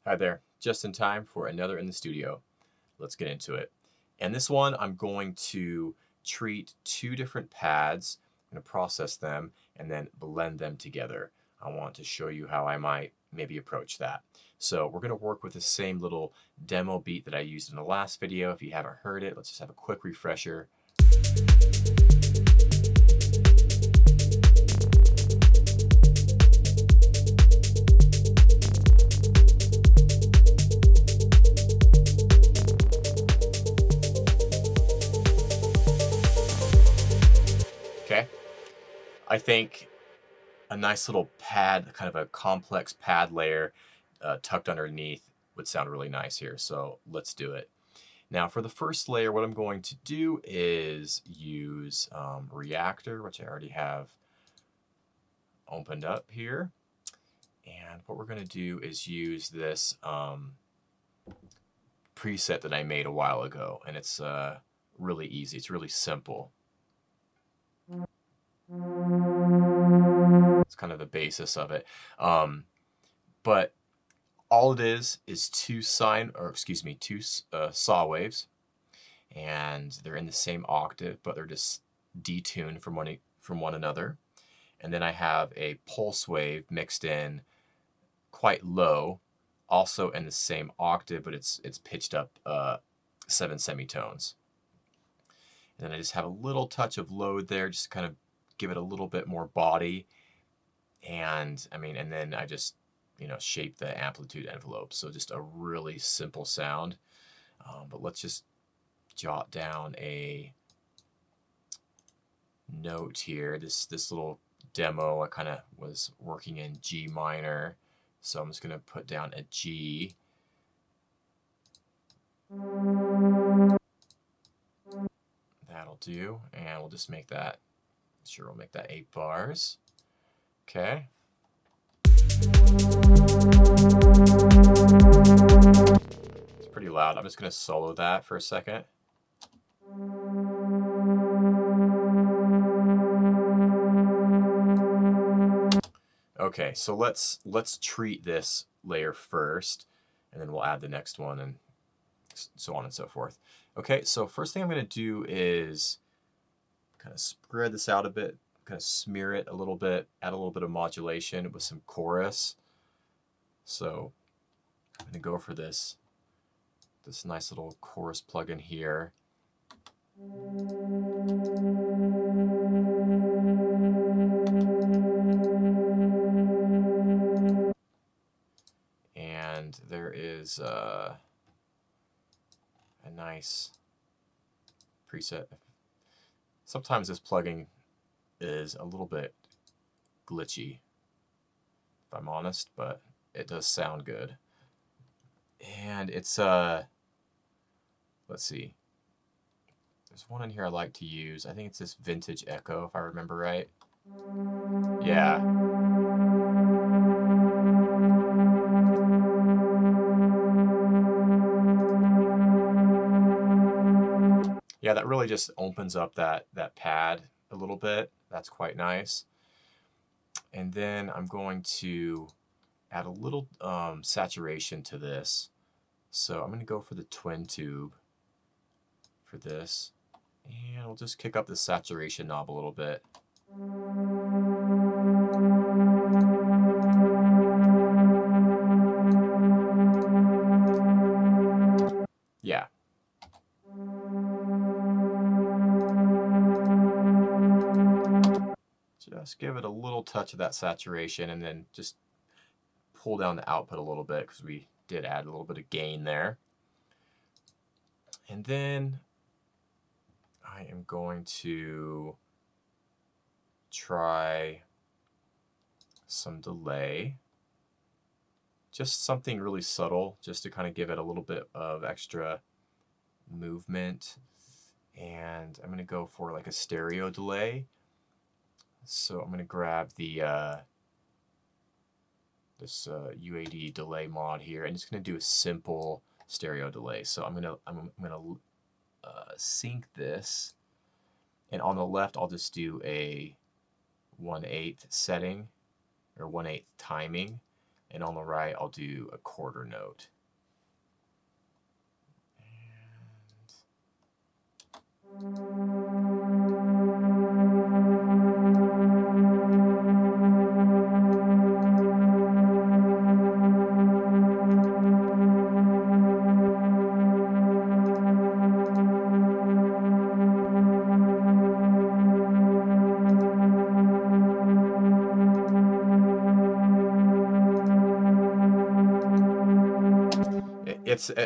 Hi there, just in time for another in the studio. Let's get into it. And this one, I'm going to treat two different pads, I'm going to process them and then blend them together. I want to show you how I might maybe approach that. So we're going to work with the same little demo beat that I used in the last video. If you haven't heard it, let's just have a quick refresher. Okay, I think a nice little pad, kind of a complex pad layer tucked underneath would sound really nice here. So let's do it. Now for the first layer, what I'm going to do is use Reactor, which I already have opened up here. And what we're going to do is use this preset that I made a while ago. And it's really easy. It's really simple. It's kind of the basis of it. But all it is two saw waves, and they're in the same octave, but they're just detuned from one another. And then I have a pulse wave mixed in quite low, also in the same octave, but it's pitched up 7 semitones. And then I just have a little touch of load there, just to kind of give it a little bit more body. And and then I just shape the amplitude envelope. So just a really simple sound. But let's just jot down a note here. This little demo, I kind of was working in G minor. So I'm just going to put down a G. That'll do. And we'll just make that, sure, we'll make that 8 bars. Okay. It's pretty loud. I'm just going to solo that for a second. Okay, so let's treat this layer first, and then we'll add the next one, and so on and so forth. Okay, so first thing I'm going to do is kind of spread this out a bit, kind of smear it a little bit, add a little bit of modulation with some chorus. So I'm going to go for this nice little chorus plugin here. And there is a nice preset. Sometimes this plugin is a little bit glitchy, if I'm honest, but it does sound good. And it's let's see, there's one in here I like to use. I think it's this Vintage Echo, if I remember right. Yeah. Yeah, that really just opens up that pad a little bit. That's quite nice. And then I'm going to add a little saturation to this. So I'm going to go for the twin tube for this. And we'll just kick up the saturation knob a little bit. Yeah. Just give it a little touch of that saturation, and then just pull down the output a little bit, because we did add a little bit of gain there. And then I am going to try some delay. Just something really subtle, just to kind of give it a little bit of extra movement. And I'm going to go for like a stereo delay. So I'm going to grab the this UAD delay mod here, and it's going to do a simple stereo delay. So I'm going to sync this, and on the left I'll just do a 1/8 setting, or 1/8 timing, and on the right I'll do a quarter note.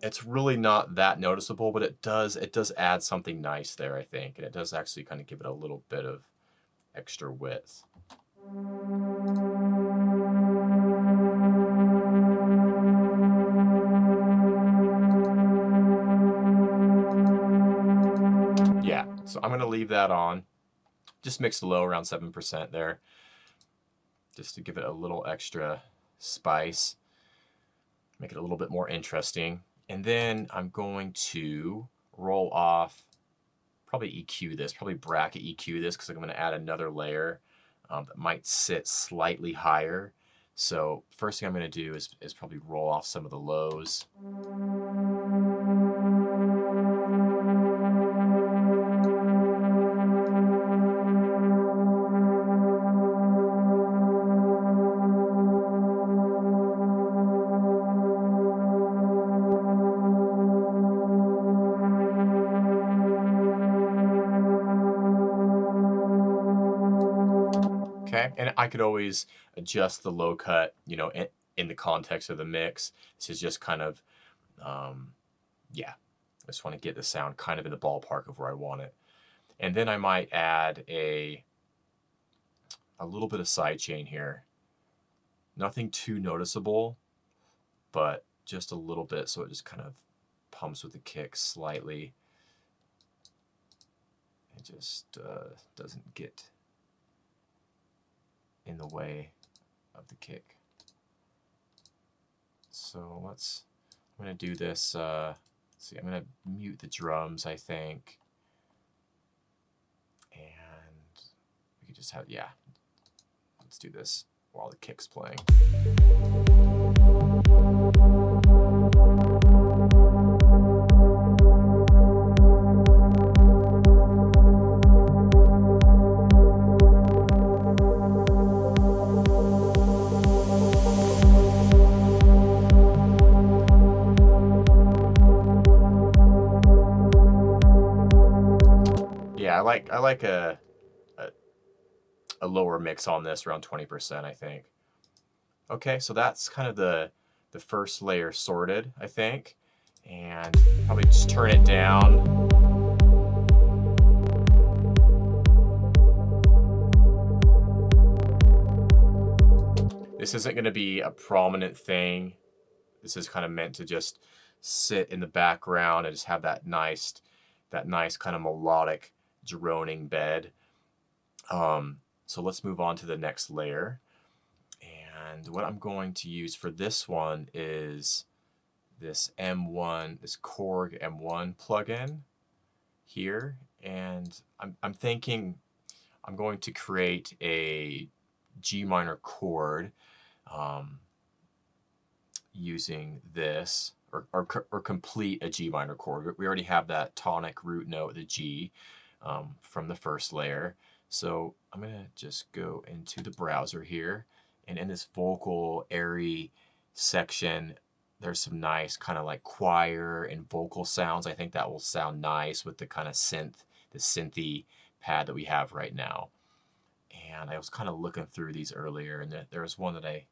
It's really not that noticeable, but it does add something nice there, I think, and it does actually kind of give it a little bit of extra width. Yeah, so I'm going to leave that on. Just mix low around 7% there, just to give it a little extra spice, make it a little bit more interesting. And then I'm going to roll off, probably EQ this, probably bracket EQ this, because I'm going to add another layer that might sit slightly higher. So first thing I'm going to do is probably roll off some of the lows. Okay, and I could always adjust the low cut, you know, in the context of the mix. This is just kind of, yeah, I just want to get the sound kind of in the ballpark of where I want it. And then I might add a little bit of sidechain here. Nothing too noticeable, but just a little bit, so it just kind of pumps with the kick slightly. It just doesn't get in the way of the kick. So I'm going to do this, let's see, I'm going to mute the drums, I think. And we could just have, yeah, let's do this while the kick's playing. Yeah, I like a lower mix on this, around 20%, I think. Okay, so that's kind of the first layer sorted, I think. And probably just turn it down. This isn't going to be a prominent thing. This is kind of meant to just sit in the background and just have that nice kind of melodic droning bed. So let's move on to the next layer. And what I'm going to use for this one is this M1, this Korg M1 plugin here. And I'm thinking I'm going to create a G minor chord using this, or complete a G minor chord. We already have that tonic root note, the G, from the first layer. So I'm going to just go into the browser here, and in this vocal airy section, there's some nice kind of like choir and vocal sounds. I think that will sound nice with the kind of the synthy pad that we have right now. And I was kind of looking through these earlier, and there was one that I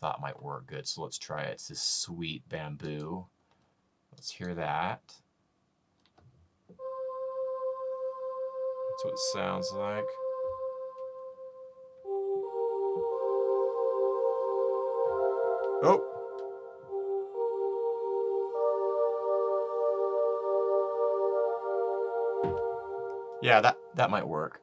thought might work good. So let's try it. It's this Sweet Bamboo. Let's hear that. That's what it sounds like. Oh. Yeah, that might work.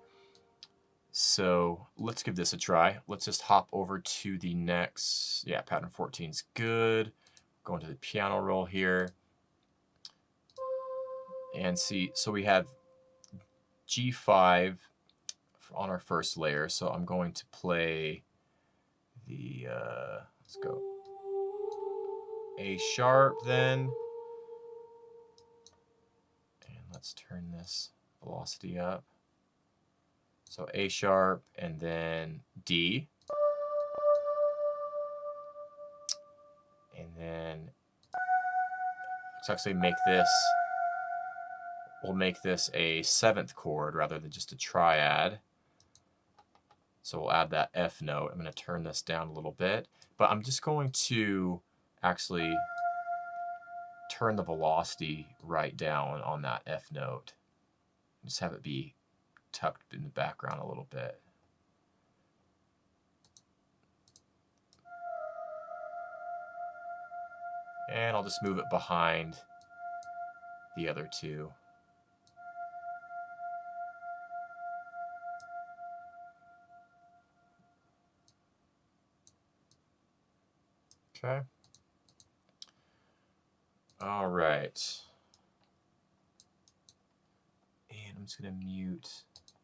So let's give this a try. Let's just hop over to the next. Yeah, pattern 14 is good. Go into the piano roll here. And see, so we have G5 on our first layer. So I'm going to play the, let's go. A sharp then. And let's turn this velocity up. So A sharp and then D. And then let's actually make this, we'll make this a 7th chord rather than just a triad. So we'll add that F note. I'm going to turn this down a little bit, but I'm just going to actually turn the velocity right down on that F note. Just have it be tucked in the background a little bit. And I'll just move it behind the other two. Okay. All right. And I'm just going to mute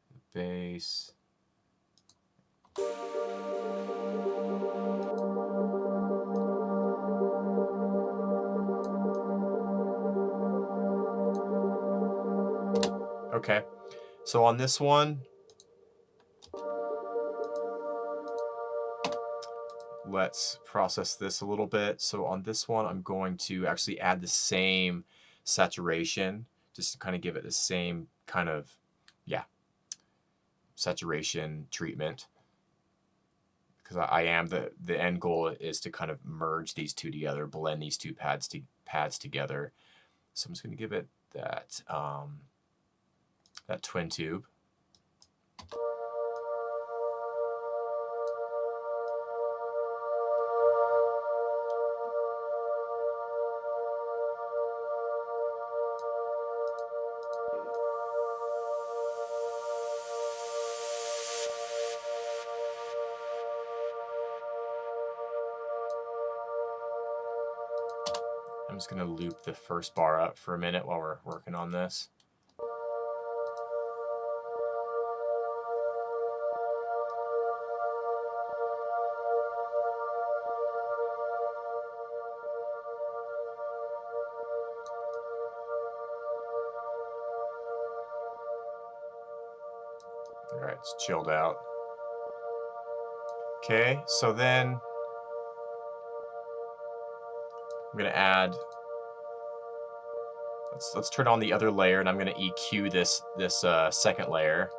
the bass. Okay, so on this one, let's process this a little bit. So on this one, I'm going to actually add the same saturation, just to kind of give it the same kind of, yeah, saturation treatment. Because I am, the end goal is to kind of merge these two together, blend these two pads together. So I'm just going to give it that, that twin tube. I'm just going to loop the first bar up for a minute while we're working on this. All right, it's chilled out. Okay, so then I'm going to add, let's turn on the other layer, and I'm going to EQ this second layer.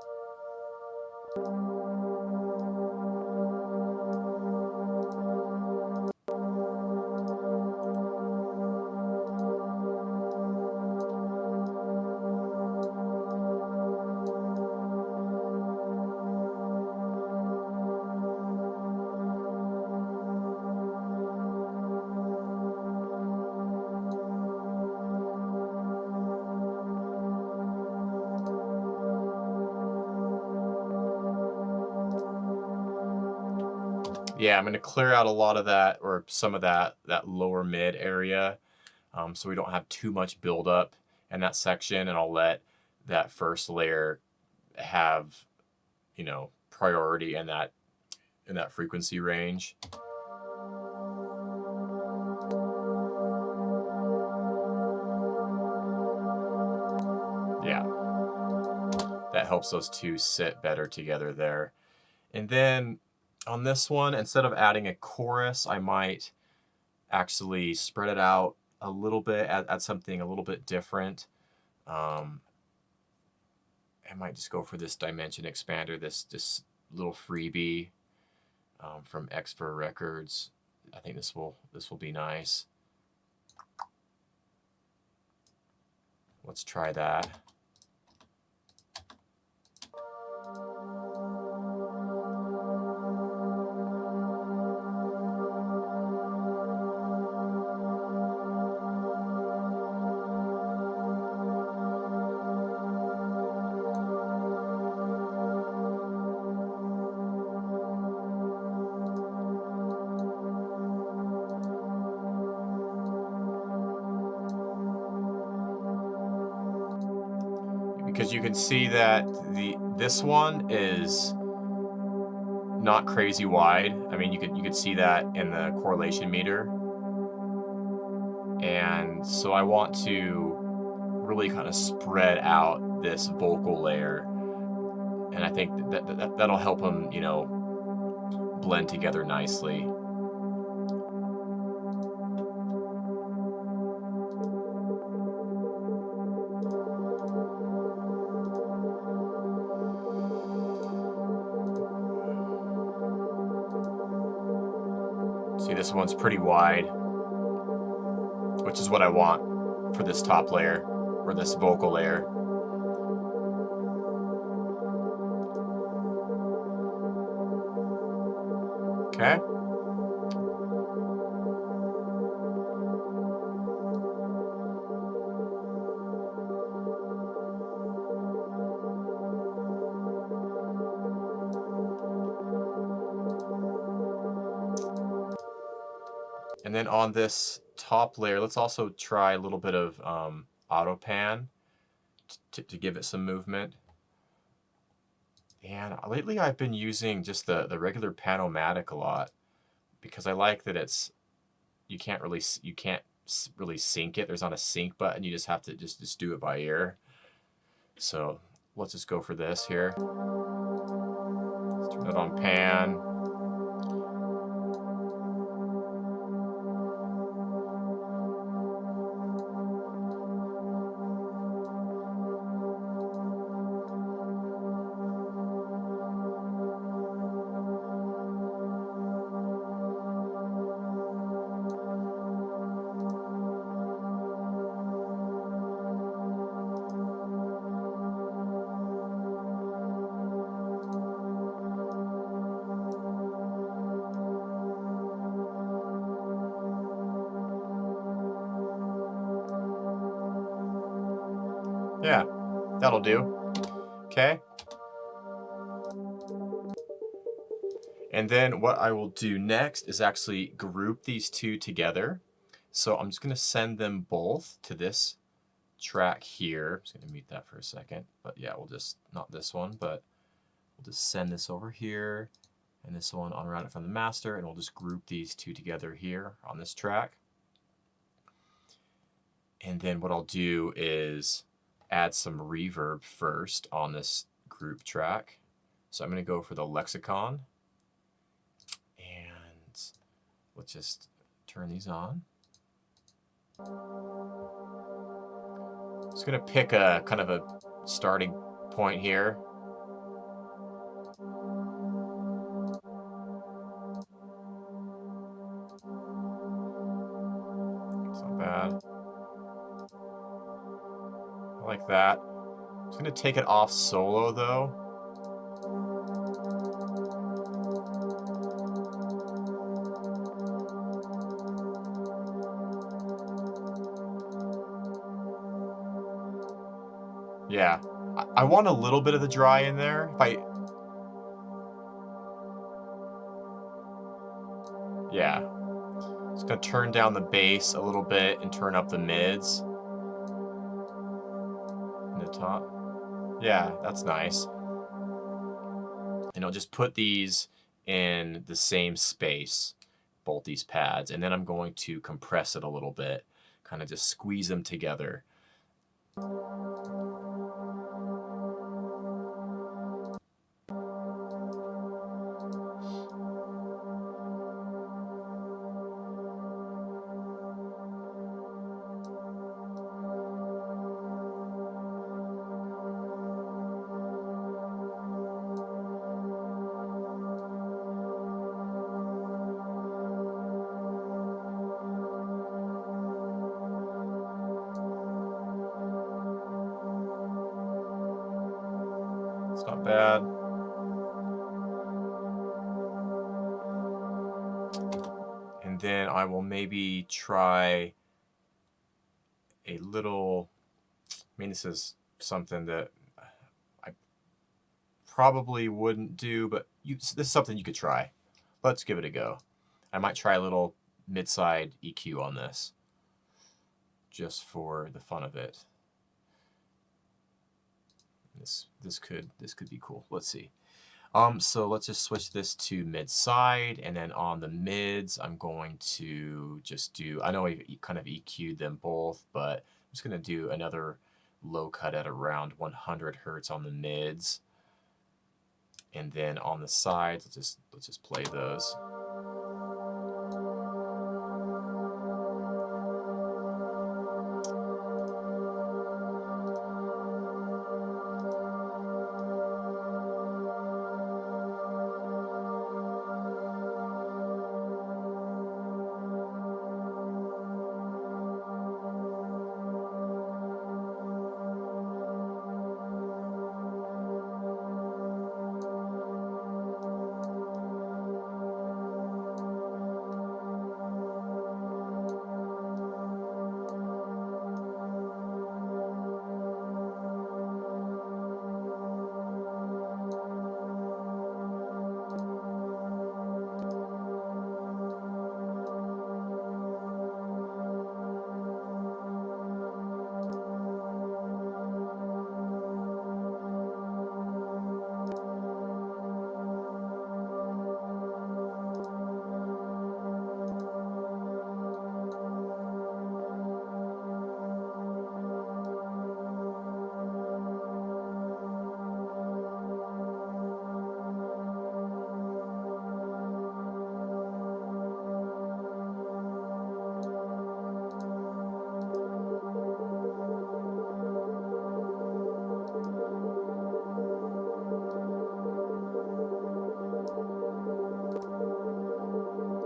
Yeah, I'm going to clear out a lot of that, or some of that lower mid area, so we don't have too much buildup in that section, and I'll let that first layer have, you know, priority in that frequency range. Yeah, that helps those two sit better together there. And then on this one, instead of adding a chorus, I might actually spread it out a little bit, add something a little bit different. I might just go for this dimension expander, this little freebie from Xfer Records. I think this will be nice. Let's try that. Because you can see that this one is not crazy wide. I mean, you could see that in the correlation meter. And so I want to really kind of spread out this vocal layer. And I think that'll help them, you know, blend together nicely. See, this one's pretty wide, which is what I want for this top layer, or this vocal layer. Okay. And then on this top layer, let's also try a little bit of auto pan to give it some movement. And lately I've been using just the regular Pan-O-Matic a lot, because I like that you can't really sync it. There's not a sync button. You just have to just do it by ear. So let's just go for this here. Let's turn it on pan. Yeah, that'll do. Okay. And then what I will do next is actually group these two together. So I'm just going to send them both to this track here. I'm just going to mute that for a second. But yeah, we'll just, not this one, but we'll just send this over here and this one on around it from the master, and we'll just group these two together here on this track. And then what I'll do is add some reverb first on this group track. So I'm going to go for the lexicon, and let's just turn these on. Just going to pick a kind of a starting point here. It's not bad. I like that. I'm just going to take it off solo though. Yeah, I want a little bit of the dry in there. Yeah. Just gonna turn down the bass a little bit and turn up the mids. In the top. Yeah, that's nice. And I'll just put these in the same space, both these pads, and then I'm going to compress it a little bit, kind of just squeeze them together. It's not bad. And then I will maybe try a little, I mean, this is something that I probably wouldn't do, but this is something you could try. Let's give it a go. I might try a little mid-side EQ on this, just for the fun of it. This could be cool. Let's see. So let's just switch this to mid side, and then on the mids, I'm going to just do, I know we've kind of EQ'd them both, but I'm just gonna do another low cut at around 100 Hertz on the mids. And then on the sides, let's just play those.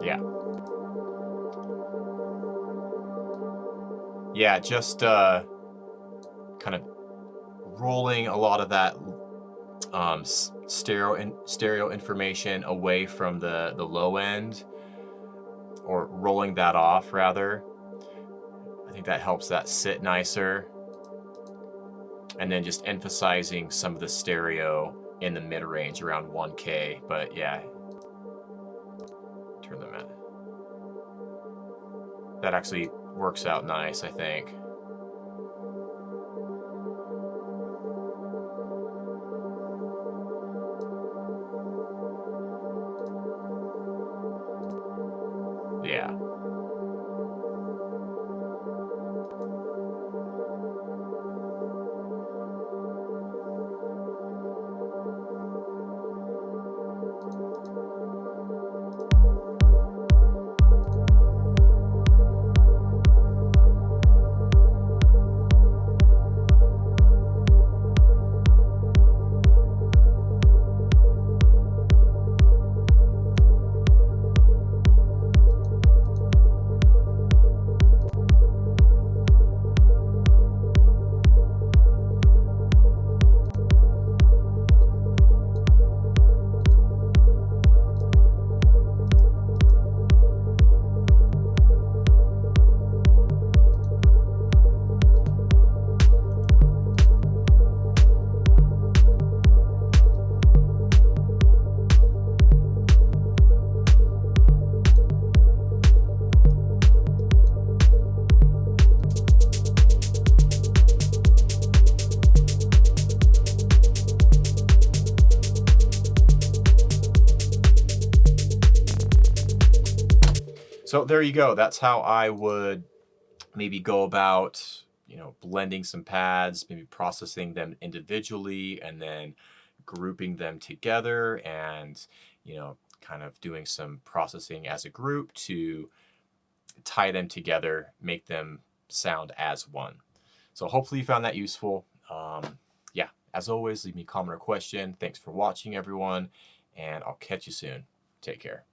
Yeah. Yeah, just kind of rolling a lot of that stereo information away from the low end, or rolling that off rather. I think that helps that sit nicer. And then just emphasizing some of the stereo in the mid range around 1K. But yeah, turn them in. That actually works out nice, I think. Yeah. So there you go. That's how I would maybe go about, blending some pads, maybe processing them individually and then grouping them together, and, kind of doing some processing as a group to tie them together, make them sound as one. So hopefully you found that useful. Yeah, as always, leave me a comment or question. Thanks for watching, everyone, and I'll catch you soon. Take care.